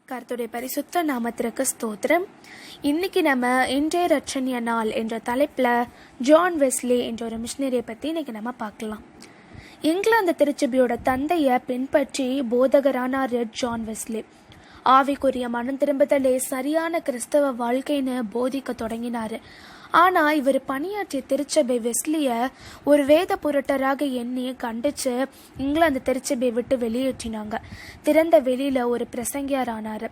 கர்த்தருடைய பரிசுத்த நாமத்திற்கு ஸ்தோத்திரம். இன்னைக்கு நம்ம இன்றைய ரட்சணிய நாள் என்ற தலைப்பில் ஜான் வெஸ்லி என்ற ஒரு மிஷினரியை பற்றி இன்னைக்கு நம்ம பார்க்கலாம். இங்கிலாந்து திருச்சபையோட தந்தையை பின்பற்றி போதகரானார் ஜான் வெஸ்லி. ஆவிக்குரிய மனம் திரும்புதலே சரியான கிறிஸ்தவ வாழ்க்கைன்னு போதிக்க தொடங்கினார். ஆனால் இவர் பணியாற்றிய திருச்சபை வெஸ்லியை ஒரு வேத புரட்டராக எண்ணி கண்டித்து இங்கிலாந்து திருச்சபை விட்டு வெளியேற்றினாங்க. திறந்த வெளியில் ஒரு பிரசங்கியார் ஆனார்.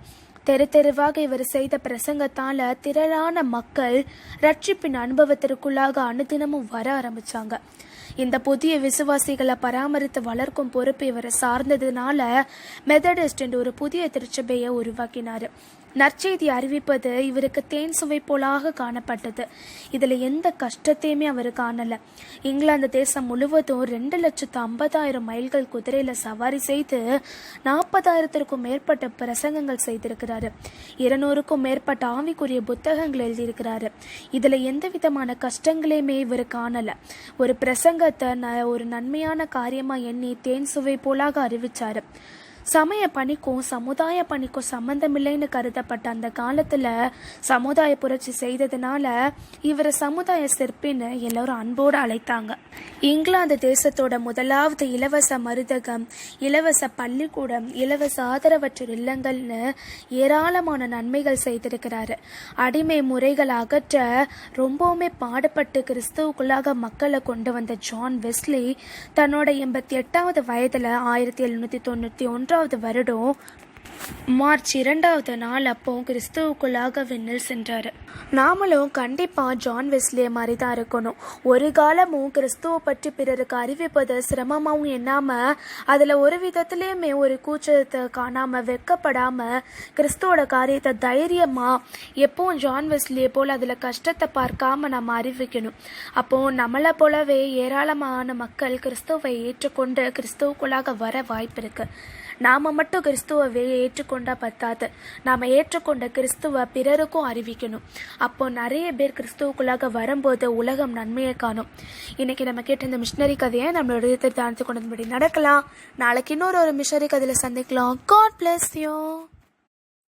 தெரு தெருவாக இவர் செய்த பிரசங்கத்தால் திரளான மக்கள் ரட்சிப்பின் அனுபவத்திற்குள்ளாக அனுதினமும் வர ஆரம்பித்தாங்க. இந்த புதிய விசுவாசிகளை பராமரித்து வளர்க்கும் பொறுப்பு இவரை சார்ந்ததுனால மெத்தடிஸ்ட் என்ற ஒரு புதிய திருச்சபையை உருவாக்கினார். நற்செய்தி அறிவிப்பது இவருக்கு தேன் சுவை போலாக காணப்பட்டது. இதில் எந்த கஷ்டத்தையுமே அவர் காணலை. இங்கிலாந்து தேசம் முழுவதும் 2,50,000 மைல்கள் குதிரையில் சவாரி செய்து 40,000க்கும் மேற்பட்ட பிரசங்கங்கள் செய்திருக்கிறாரு. 200க்கும் மேற்பட்ட ஆவிக்குரிய புத்தகங்கள் எழுதியிருக்கிறாரு. இதில் எந்த விதமான கஷ்டங்களையுமே இவர் காணலை. ஒரு பிரசங்கத்தை ஒரு நன்மையான காரியமாக எண்ணி தேன் சுவை போலாக அறிவிச்சாரு. சமய பணிக்கும் சமுதாய பணிக்கும் சம்பந்தமில்லைன்னு கருதப்பட்ட அந்த காலத்தில் சமுதாய புரட்சி செய்ததுனால இவர் சமுதாய சிற்பின்னு எல்லோரும் அன்போடு அழைத்தாங்க. இங்கிலாந்து தேசத்தோட முதலாவது இலவச மருந்தகம், இலவச பள்ளிக்கூடம், இலவச ஆதரவற்றோர் இல்லங்கள்னு ஏராளமான நன்மைகள் செய்திருக்கிறாரு. அடிமை முறைகளை அகற்ற ரொம்பவுமே பாடுபட்டு கிறிஸ்துவுக்குள்ளாக மக்களை கொண்டு வந்த ஜான் வெஸ்லி தன்னோட 88வது வயதில் 1791 வருடம் மார்ச் 2வது நாள் அப்போ கிறிஸ்துவுக்குள்ளாக விண்ணில் சென்றார். நாமளும் கண்டிப்பாக ஜான் வெஸ்லியை மாதிரி தான் இருக்கணும். ஒரு காலமும் கிறிஸ்துவை பற்றி பிறருக்கு அறிவிப்பது சிரமமாகவும் எண்ணாமல், அதில் ஒரு விதத்துலேயுமே ஒரு கூச்சத்தை காணாமல், வெக்கப்படாமல் கிறிஸ்துவோட காரியத்தை தைரியமாக எப்பவும் ஜான் வெஸ்லியை போல் அதில் கஷ்டத்தை பார்க்காம நம்ம அறிவிக்கணும். அப்போது நம்மளை போலவே ஏராளமான மக்கள் கிறிஸ்துவை ஏற்றுக்கொண்டு கிறிஸ்துவுக்குள்ளாக வர வாய்ப்பு இருக்குது. நாம் மட்டும் கிறிஸ்துவை ஏற்றுக்கொண்டா பத்தாது, நாம் ஏற்றுக்கொண்ட கிறிஸ்துவை பிறருக்கும் அறிவிக்கணும். அப்போ நிறைய பேர் கிறிஸ்துவுக்குள்ளாக வரும்போது உலகம் நன்மையை காணும். இன்னைக்கு நம்ம கேட்ட இந்த மிஷினரி கதையை நம்மளோட தாழ்த்து கொண்டபடி நடக்கலாம். நாளைக்கு இன்னொரு மிஷினரி கதையில சந்திக்கலாம். God bless you.